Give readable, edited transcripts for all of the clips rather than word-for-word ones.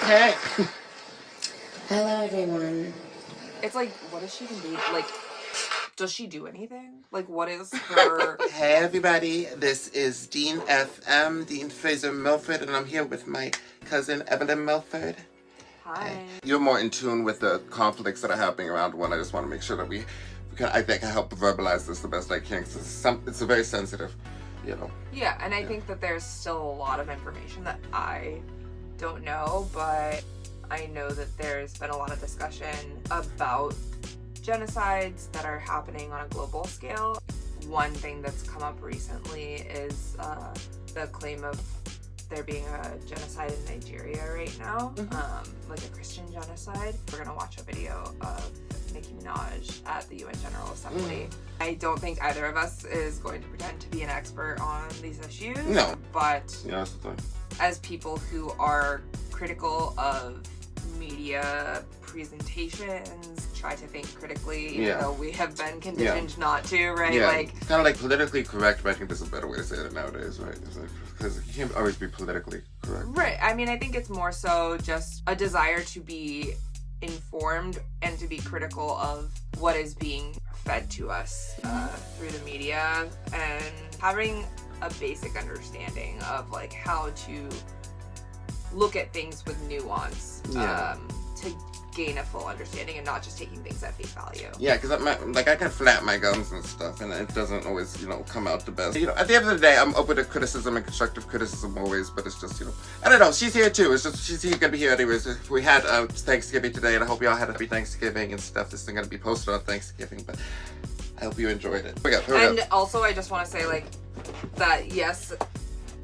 Hey. Hello, everyone. It's like, what does she even do? Like, does she do anything? Like, what is her... Hey everybody, this is Dean FM, Dean Fraser Milford, and I'm here with my cousin Evelyn Milford. Hi. You're more in tune with the conflicts that are happening around one. I just want to make sure that we can, I think I help verbalize this the best I can, because it's a very sensitive, you know. Yeah, and I think that there's still a lot of information that I don't know, but I know that there's been a lot of discussion about genocides that are happening on a global scale. One thing that's come up recently is the claim of there being a genocide in Nigeria right now, like a Christian genocide. We're gonna watch a video of Nicki Minaj at the UN General Assembly. I don't think either of us is going to pretend to be an expert on these issues. No. But Yeah, that's the thing. as people who are critical of media presentations, try to think critically, even though we have been conditioned not to, right? Yeah, like kind of like politically correct, but I think there's a better way to say it nowadays, right? Because you can't always be politically correct. Right. I mean, I think it's more so just a desire to be informed and to be critical of what is being fed to us through the media, and having a basic understanding of like how to look at things with nuance to gain a full understanding and not just taking things at face value. Yeah, because I can flap my gums and stuff, and it doesn't always, come out the best. At the end of the day, I'm open to criticism and constructive criticism always, but it's just, I don't know. She's here too. It's just she's gonna be here anyways. We had Thanksgiving today, and I hope y'all had a happy Thanksgiving and stuff. This thing gonna be posted on Thanksgiving, but I hope you enjoyed it. And also, I just want to say like that. Yes,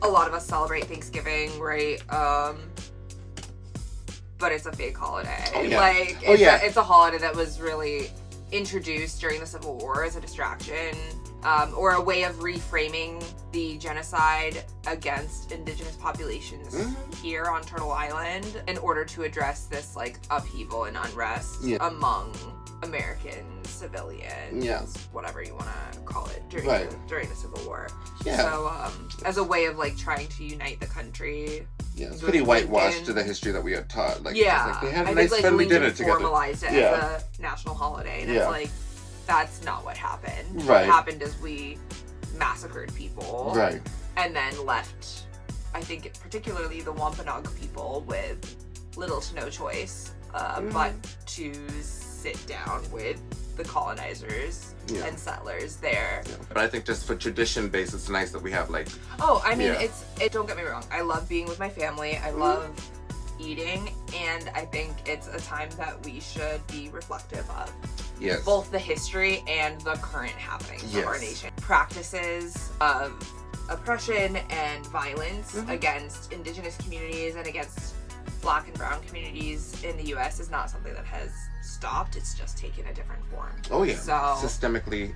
a lot of us celebrate Thanksgiving, right? But it's a fake holiday. It's a holiday that was really introduced during the Civil War as a distraction, or a way of reframing the genocide against indigenous populations here on Turtle Island in order to address this like upheaval and unrest among American civilians, whatever you want to call it, during the Civil War. Yeah. So as a way of like trying to unite the country. Yeah, it's pretty whitewashed to the history that we are taught. Like, they had a nice like family Lincoln dinner together. Formalized it as a national holiday, and it's like, that's not what happened. What happened is we massacred people, and then left, I think particularly the Wampanoag people, with little to no choice but to sit down with the colonizers and settlers there. Yeah. But I think just for tradition base, it's nice that we have like... Oh, I mean, don't get me wrong. I love being with my family. I love eating. And I think it's a time that we should be reflective of both the history and the current happenings of our nation. Practices of oppression and violence against indigenous communities and against Black and brown communities in the U.S. is not something that has stopped. It's just taken a different form. Oh yeah. So systemically.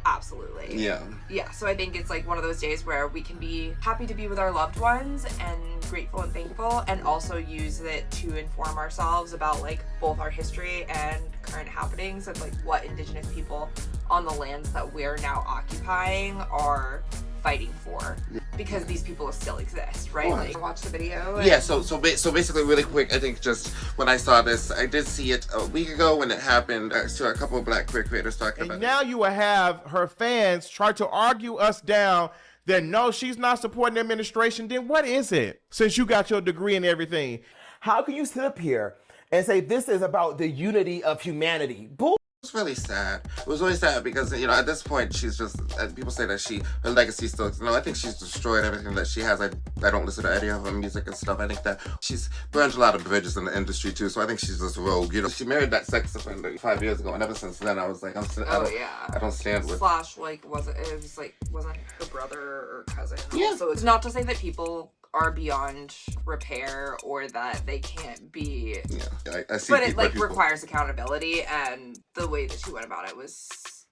Absolutely. Yeah. Yeah. So I think it's like one of those days where we can be happy to be with our loved ones and grateful and thankful, and also use it to inform ourselves about like both our history and current happenings and like what indigenous people on the lands that we're now occupying are fighting for, because these people still exist, right? Like, watch the video. Yeah. So basically, really quick, I think just when I saw this, I did see it a week ago when it happened. I saw a couple of Black queer creators talking about it. Now you will have her fans try to argue us down that no, she's not supporting the administration. Then what is it? Since you got your degree and everything, how can you sit up here and say this is about the unity of humanity? Bull. It was really sad. It was really sad because, at this point, she's just, people say that her legacy still, I think she's destroyed everything that she has. I don't listen to any of her music and stuff. I think that she's burned a lot of bridges in the industry too, so I think she's just rogue. She married that sex offender 5 years ago, and ever since then, I was like, I don't stand with. Slash, like, wasn't her brother or cousin. Yeah. So it's not to say that people are beyond repair or that they can't be. Yeah, I see. But it requires accountability, and the way that she went about it was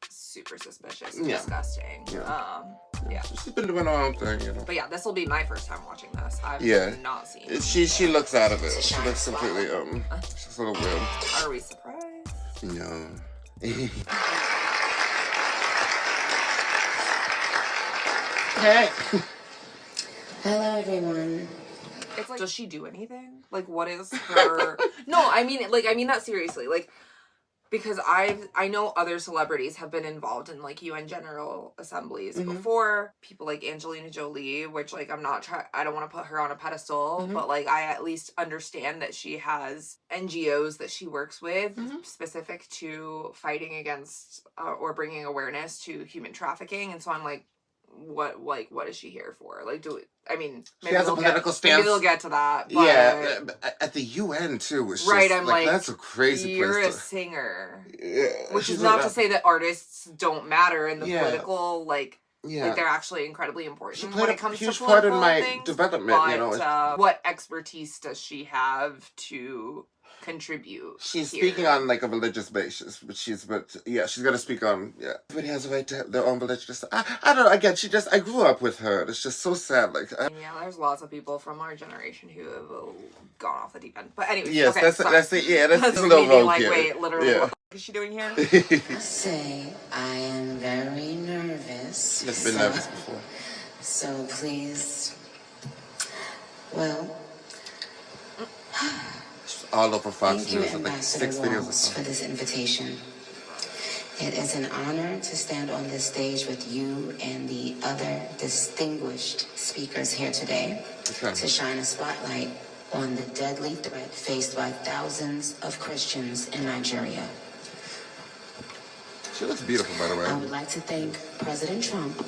super suspicious and disgusting. She's been doing her own thing, But yeah, this will be my first time watching this. I've not seen it. She looks out of it. She looks completely she's a little weird. Are we surprised? No. Hey. Hello, everyone. It's like, does she do anything? Like, what is her... No, I mean that seriously. Like, because I know other celebrities have been involved in, like, UN General Assemblies before. People like Angelina Jolie, which, like, I don't want to put her on a pedestal, but, like, I at least understand that she has NGOs that she works with specific to fighting against or bringing awareness to human trafficking. And so I'm like, what is she here for? Like, maybe she has a political stance. Maybe they'll get to that. But yeah, at the UN too. It's right, just, I'm like, that's a crazy you're place a singer. Yeah, which is not to say that artists don't matter in the political, like, yeah. Like, they're actually incredibly important She when played it a comes to huge political part in my things, development, but, you know. What expertise does she have to contribute? She's here? speaking on, like, a religious basis, but she's going to speak on, everybody has a right to have their own religious. I don't know, again, I grew up with her. It's just so sad, like. There's lots of people from our generation who have gone off the deep end. But anyways, yes, okay, that's it, yeah, that's a little rogue like, here. Wait, literally, what is she doing here? I say I am very nervous. I've been nervous before. So please, well... All over Fox Thank you, News, like Ambassador 6 videos or Walls, something. for this invitation. It is an honor to stand on this stage with you and the other distinguished speakers here today to shine a spotlight on the deadly threat faced by thousands of Christians in Nigeria. She looks beautiful, by the way. I would like to thank President Trump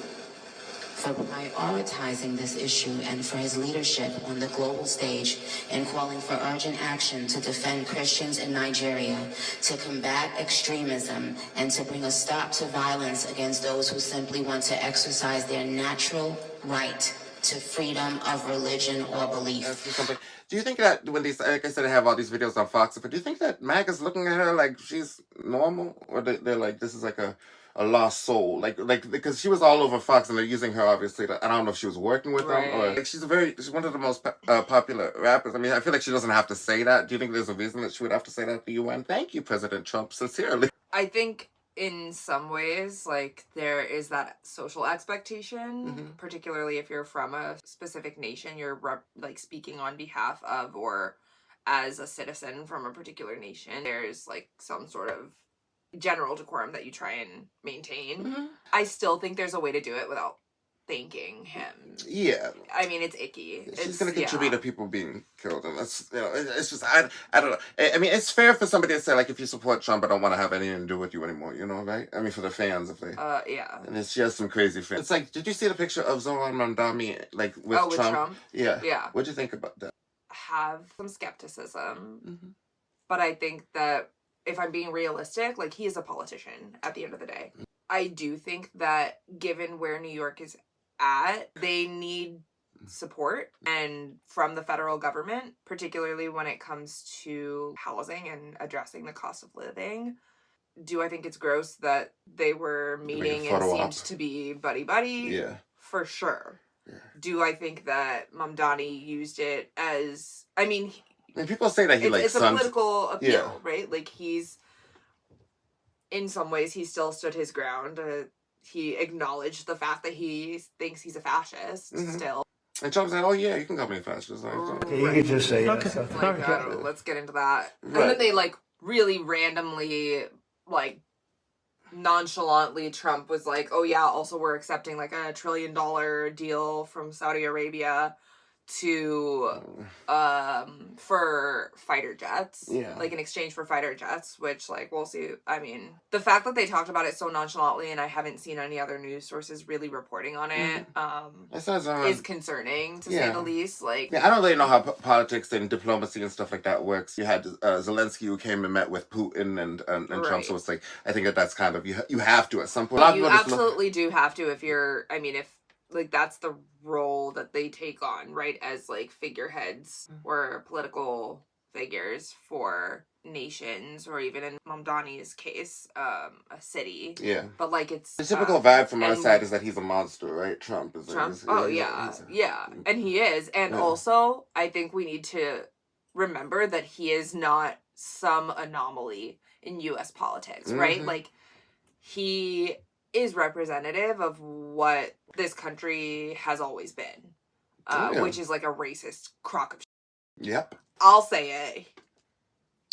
for prioritizing this issue and for his leadership on the global stage and calling for urgent action to defend Christians in Nigeria, to combat extremism, and to bring a stop to violence against those who simply want to exercise their natural right to freedom of religion or belief. Do you think that when these, like I said, I have all these videos on Fox, but do you think that MAGA's looking at her like she's normal? Or they're like, this is like a lost soul, like because she was all over Fox and they're using her obviously. I don't know if she was working with them or like she's one of the most popular rappers. I mean, I feel like she doesn't have to say that. Do you think there's a reason that she would have to say that at the UN? Thank you, President Trump, sincerely. I think in some ways, like, there is that social expectation, particularly if you're from a specific nation, you're like speaking on behalf of or as a citizen from a particular nation. There's like some sort of general decorum that you try and maintain. I still think there's a way to do it without thanking him. Yeah. I mean, it's icky. She's going to contribute to people being killed, and that's, it's just, I don't know. I mean, it's fair for somebody to say, like, if you support Trump, I don't want to have anything to do with you anymore, right? I mean, for the fans, if they... yeah. And she has some crazy fans. It's like, did you see the picture of Zohran Mandami, like, with Trump? With Trump? Yeah. Yeah. What'd you think about that? Have some skepticism, but I think that if I'm being realistic, like, he is a politician at the end of the day. I do think that given where New York is at, they need support and from the federal government, particularly when it comes to housing and addressing the cost of living. Do I think it's gross that they were meeting and seemed to be buddy-buddy? Yeah. For sure. Yeah. Do I think that Mamdani used it as... I mean, people say that it's a political appeal, right? Like, he's... In some ways, he still stood his ground. He acknowledged the fact that he thinks he's a fascist still. And Trump's like, oh yeah, you can call me a fascist. You could just say Like, I don't know, let's get into that. Right. And then they, like, really randomly, like, nonchalantly, Trump was like, oh yeah, also we're accepting, like, $1 trillion deal from Saudi Arabia to for fighter jets, like in exchange for fighter jets, which, like, we'll see. I mean, the fact that they talked about it so nonchalantly and I haven't seen any other news sources really reporting on it is concerning, to say the least. Like, I don't really know how politics and diplomacy and stuff like that works. You had Zelensky who came and met with Putin and Trump, so it's like, I think that's kind of, you have to at some point. You absolutely do have to if you're, I mean, if, like, that's the role that they take on, right? As, like, figureheads or political figures for nations, or even in Mamdani's case, a city. Yeah. But, like, it's... The typical vibe from our side is that he's a monster, right? Trump is... Yeah. And he is. And also, I think we need to remember that he is not some anomaly in U.S. politics, right? Like, he is representative of what this country has always been. which is like a racist crock of shit. Yep. I'll say it.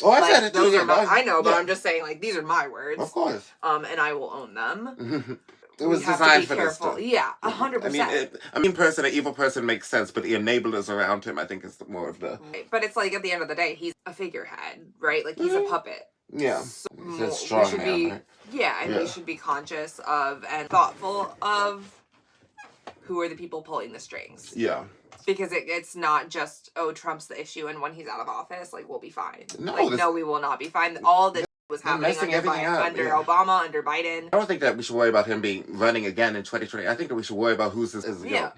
Oh, I Like, said it too. those Yeah, are my, I know, but yeah. I'm just saying, like, these are my words. Of course. And I will own them. It was We have designed to for be this careful. stuff. Yeah, 100%. An evil person makes sense, but the enablers around him, I think, is more of the... Right. But it's like, at the end of the day, he's a figurehead, right? Like, he's a puppet. Yeah. So He's a strong we should man, be, right? we should be conscious of and thoughtful of who are the people pulling the strings. Yeah. Because it's not just, oh, Trump's the issue, and when he's out of office, like, we'll be fine. No, no, we will not be fine. All this was happening messing under everything up, yeah. Obama, under Biden. I don't think that we should worry about him running again in 2020. I think that we should worry about who's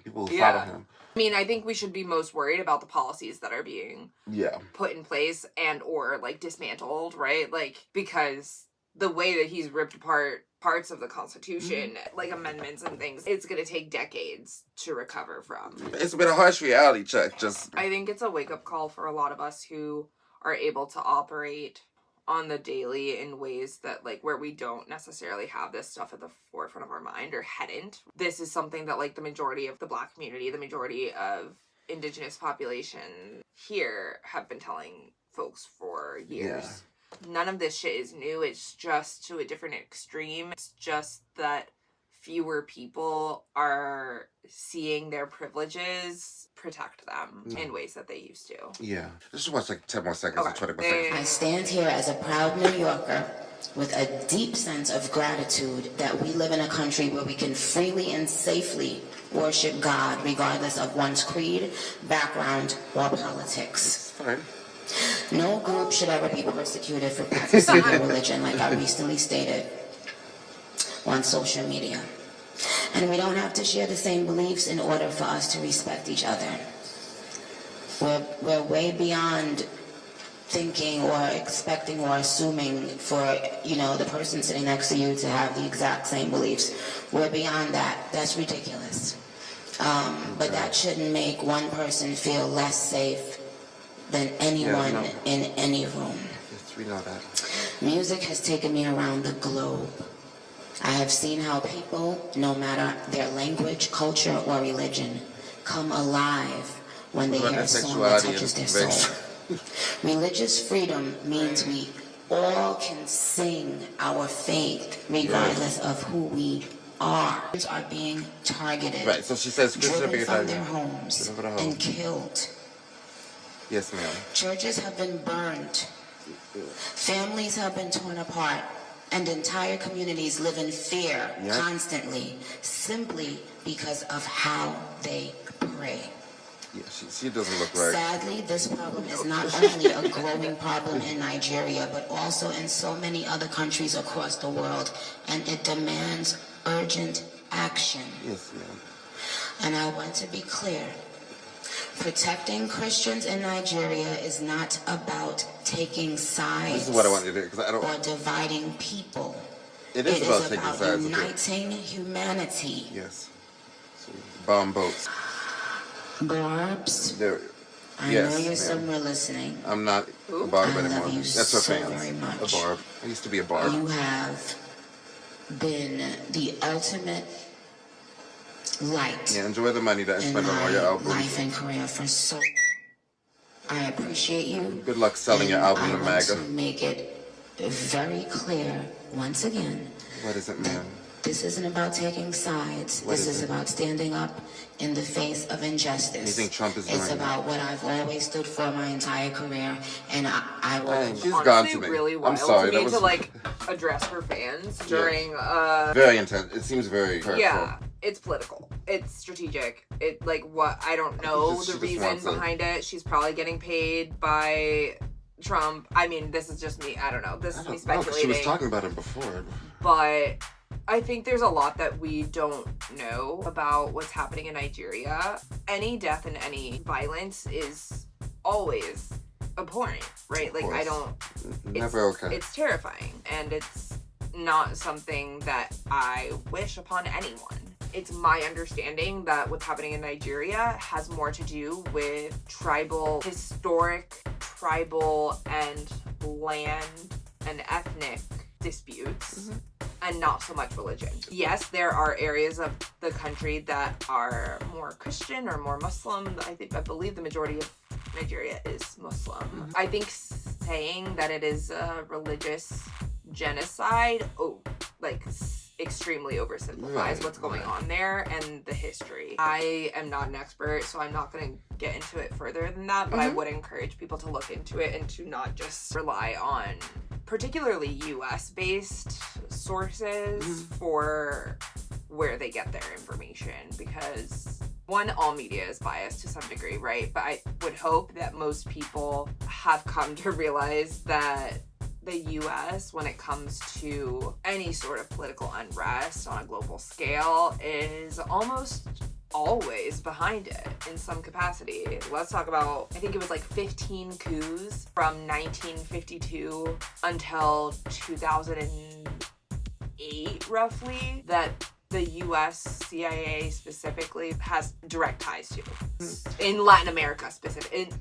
people who follow him. I mean, I think we should be most worried about the policies that are being put in place and or, like, dismantled, right? Like, because the way that he's ripped apart parts of the Constitution, like amendments and things, it's going to take decades to recover from. It's been a harsh reality check. I think it's a wake-up call for a lot of us who are able to operate on the daily in ways that, like, where we don't necessarily have this stuff at the forefront of our mind or hadn't. This is something that, like, the majority of the Black community, the majority of Indigenous population here have been telling folks for years. Yeah. None of this shit is new. It's just to a different extreme. It's just that fewer people are seeing their privileges protect them in ways that they used to. Yeah. Just watch like 10 more seconds or 20 more seconds. I stand here as a proud New Yorker with a deep sense of gratitude that we live in a country where we can freely and safely worship God regardless of one's creed, background, or politics. It's fine. No group should ever be persecuted for practicing their religion, like I recently stated on social media. And we don't have to share the same beliefs in order for us to respect each other. We're way beyond thinking or expecting or assuming for, the person sitting next to you to have the exact same beliefs. We're beyond that. That's ridiculous. But that shouldn't make one person feel less safe than anyone in any room. Yes, we know that. Music has taken me around the globe. I have seen how people, no matter their language, culture, or religion, come alive when they hear a song that touches their soul. Religious freedom means we all can sing our faith regardless of who we are being targeted, right, so she says driven from their homes and killed. Yes, ma'am. Churches have been burned. Families have been torn apart. And entire communities live in fear constantly, simply because of how they pray. Yeah, she doesn't look right. Sadly, this problem is not only a growing problem in Nigeria, but also in so many other countries across the world, and it demands urgent action. Yes, ma'am. And I want to be clear. Protecting Christians in Nigeria is not about taking sides. This is what I want you to do, because I don't... Or dividing people. It is about taking sides. It is about uniting humanity. Yes. So, bomb boats. Barbs. I know you're somewhere listening. I'm not a barb anymore. You That's her so fans. very much. A barb. I used to be a barb. You have been the ultimate light. Yeah, enjoy the money that I spend on all your albums. Life and career for so. I appreciate you. Good luck selling your album to MAGA. I want to make it very clear once again. What is it, man? This isn't about taking sides. This is about standing up in the face of injustice. You think Trump is doing It's about what I've always stood for my entire career, and I will. She's gone to me. Really wild I'm sorry. To me to address her fans during very intense. It seems very hurtful. Yeah, it's political. It's strategic. I don't know the reason behind it. She's probably getting paid by Trump. I mean, this is just me. I don't know. This is me speculating. She was talking about it before. But I think there's a lot that we don't know about what's happening in Nigeria. Any death and any violence is always abhorrent, right? Like, I don't... Never okay. It's terrifying, and it's not something that I wish upon anyone. It's my understanding that what's happening in Nigeria has more to do with historic tribal and land and ethnic disputes and not so much religion. Yes, there are areas of the country that are more Christian or more Muslim. I believe the majority of Nigeria is Muslim. I think saying that it is a religious genocide, extremely oversimplifies what's going on there and the history. I am not an expert, so I'm not going to get into it further than that, but I would encourage people to look into it and to not just rely on particularly US-based sources for where they get their information, because one, all media is biased to some degree, right? But I would hope that most people have come to realize that the US, when it comes to any sort of political unrest on a global scale, is almost always behind it in some capacity. Let's talk about, I think it was like 15 coups from 1952 until 2008, roughly, that the US CIA specifically has direct ties to. In Latin America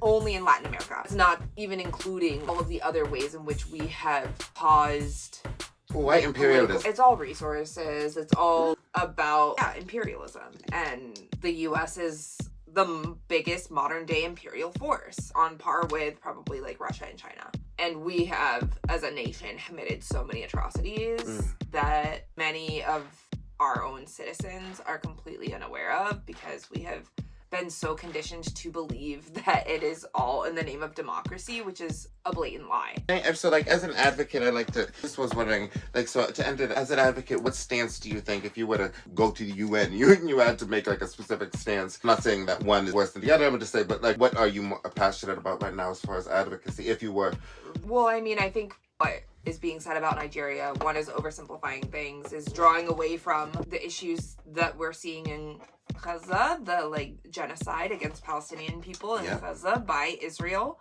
only in Latin America. It's not even including all of the other ways in which we have caused white imperialism. It's all resources. It's all about imperialism. And the US is the biggest modern day imperial force, on par with probably like Russia and China. And we have, as a nation, committed so many atrocities that many of our own citizens are completely unaware of, because we have been so conditioned to believe that it is all in the name of democracy, which is a blatant lie. So, like, as an advocate, just was wondering, like, so to end it, as an advocate, what stance do you think, if you were to go to the UN, you had to make, like, a specific stance? I'm not saying that one is worse than the other, but just say, but, like, what are you more passionate about right now as far as advocacy, if you were? Well, I mean, I think what is being said about Nigeria, one is oversimplifying things, is drawing away from the issues that we're seeing in Gaza, the genocide against Palestinian people in Gaza by Israel,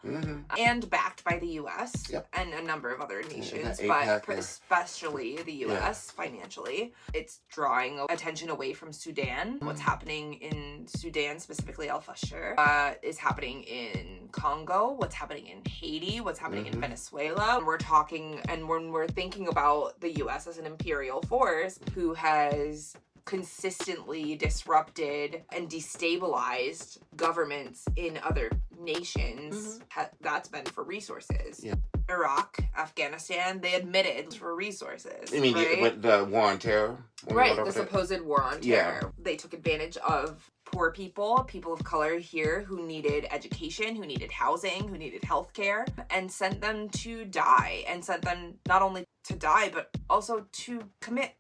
and backed by the US and a number of other nations, but especially the US financially. It's drawing attention away from Sudan. What's happening in Sudan, specifically Al-Fashir, is happening in Congo, what's happening in Haiti, what's happening in Venezuela. And we're talking, and when we're thinking about the US as an imperial force who has consistently disrupted and destabilized governments in other nations, that's been for resources. Iraq, Afghanistan, they admitted for resources. You mean with the war on terror? The supposed war on terror. They took advantage of poor people of color here who needed education, who needed housing, who needed healthcare, and sent them to die, and sent them not only to die, but also to commit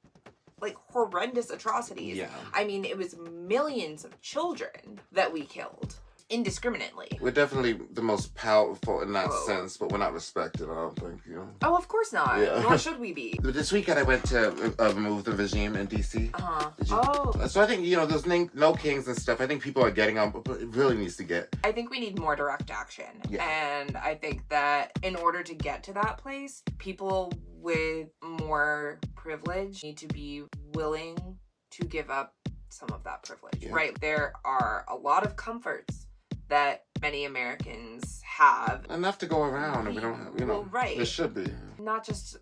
horrendous atrocities. I mean, it was millions of children that we killed indiscriminately. We're definitely the most powerful in that sense, but we're not respected, I don't think, Oh, of course not. Nor should we be. This weekend I went to remove the regime in DC. So I think, those no kings and stuff, I think people are getting on, but it really needs to get. I think we need more direct action. And I think that in order to get to that place, people with more privilege need to be willing to give up some of that privilege, right? There are a lot of comforts that many Americans have. Enough to go around, and we don't have, there should be. Not just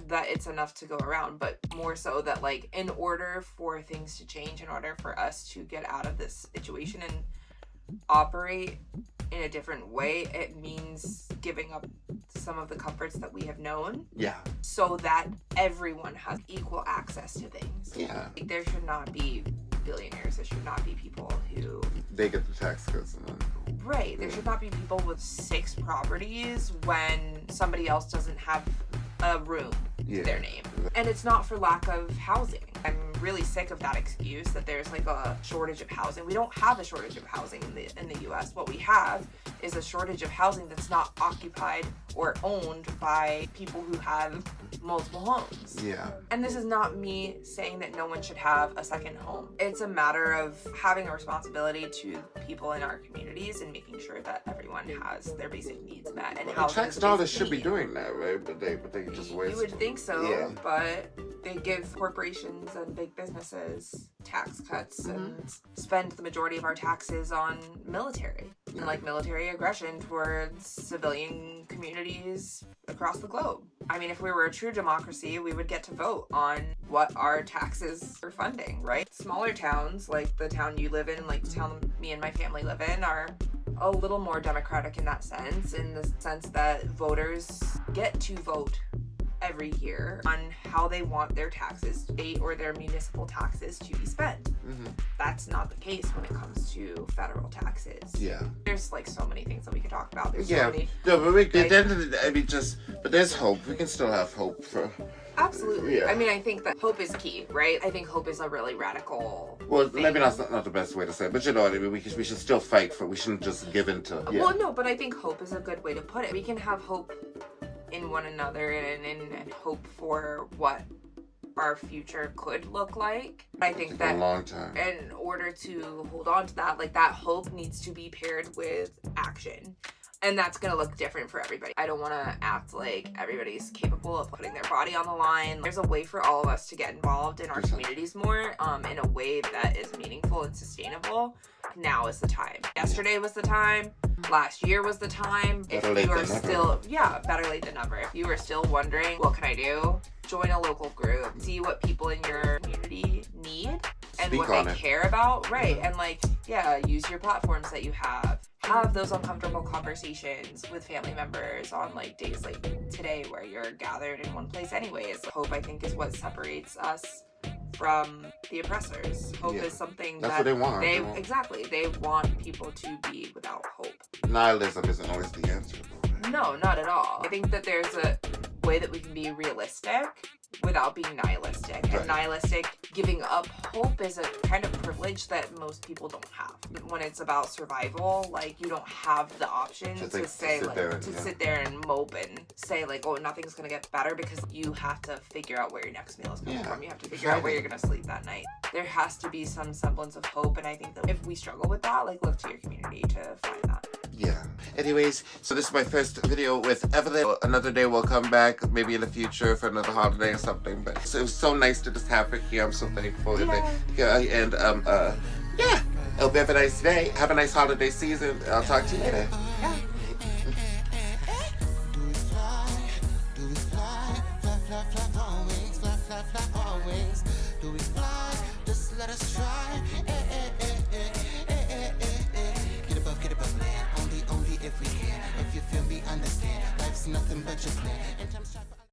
that it's enough to go around, but more so that, in order for things to change, in order for us to get out of this situation and operate in a different way, it means giving up some of the comforts that we have known. So that everyone has equal access to things. There should not be billionaires. There should not be people who... They get the tax cuts. Right. There should not be people with 6 properties when somebody else doesn't have a room to their name. And it's not for lack of housing. I'm really sick of that excuse that there's a shortage of housing. We don't have a shortage of housing in the US. What we have is a shortage of housing that's not occupied or owned by people who have multiple homes. And this is not me saying that no one should have a second home. It's a matter of having a responsibility to people in our communities and making sure that everyone has their basic needs met. And how tax dollars should be doing that, right? But they just waste. You would think so, but they give corporations and big businesses tax cuts and spend the majority of our taxes on military and military aggression towards civilian communities across the globe. I mean, if we were a true democracy, we would get to vote on what our taxes are funding, right? Smaller towns, like the town you live in, like the town me and my family live in, are a little more democratic in that sense, in the sense that voters get to vote every year on how they want their taxes, state or their municipal taxes, to be spent. That's not the case when it comes to federal taxes. Yeah. There's like so many things that we could talk about. There's Yeah. so many. No, but at the end of the day, I mean, but there's hope. We can still have hope for. Absolutely. Yeah. I mean, I think that hope is key, right? I think hope is a really radical Well, thing. maybe that's not the best way to say it, but you know what I mean? We should still fight for. We shouldn't just give in to. Yeah. Well, no, but I think hope is a good way to put it. We can have hope in one another and hope for what our future could look like. I think For that a long time. in order to hold on to that, like, that hope needs to be paired with action. And that's gonna look different for everybody. I don't wanna act like everybody's capable of putting their body on the line. There's a way for all of us to get involved in our communities more, in a way that is meaningful and sustainable. Now is the time. Yesterday was the time. Last year was the time. If Better late you are than never. still, better late than never. If you are still wondering, what can I do? Join a local group. See what people in your community need and Speak what on they it. care about. Right. And use your platforms that you have. Have those uncomfortable conversations with family members on like days like today where you're gathered in one place anyways. Hope, I think, is what separates us from the oppressors. Hope Yeah. is something That's that what they want. exactly, they want people to be without hope. Nihilism isn't always the answer. No, not at all. I think that there's a way that we can be realistic without being nihilistic. Right. And nihilistic, giving up hope, is a kind of privilege that most people don't have. When it's about survival, like, you don't have the option to sit there and mope and say like, oh, nothing's gonna get better, because you have to figure out where your next meal is coming from. You have to figure out where you're gonna sleep that night. There has to be some semblance of hope, and I think that if we struggle with that, like, look to your community to find that. Yeah. Anyways, so this is my first video with Evelyn. Another day we'll come back, maybe in the future for another holiday or something. But it was so nice to just have her here. I'm so thankful. Yeah. And yeah. Hope you have a nice day. Have a nice holiday season. I'll talk to you later. Yeah. Do we fly? Do we fly? Fly, fly, fly, always. Fly, fly, fly, always. Do we fly? Just let us try.